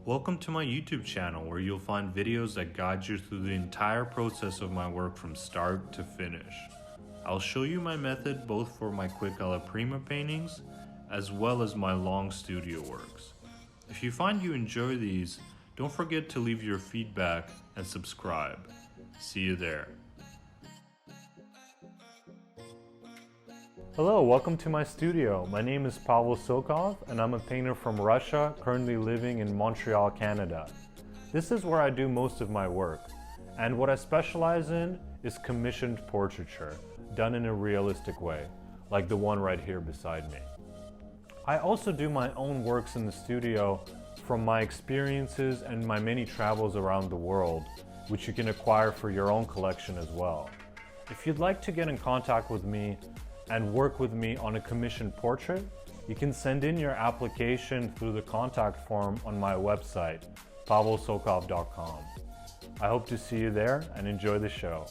Welcome to my YouTube channel where you'll find videos that guide you through the entire process of my work from start to finish. I'll show you my method both for my quick alla prima paintings as well as my long studio works. If you find you enjoy these, don't forget to leave your feedback and subscribe. See you there. Hello, welcome to my studio. My name is Pavel Sokov and I'm a painter from Russia, currently living in Montreal, Canada. This is where I do most of my work, and what I specialize in is commissioned portraiture, done in a realistic way, like the one right here beside me. I also do my own works in the studio from my experiences and my many travels around the world, which you can acquire for your own collection as well. If you'd like to get in contact with me and work with me on a commissioned portrait, you can send in your application through the contact form on my website, pavelsokov.com. I hope to see you there and enjoy the show.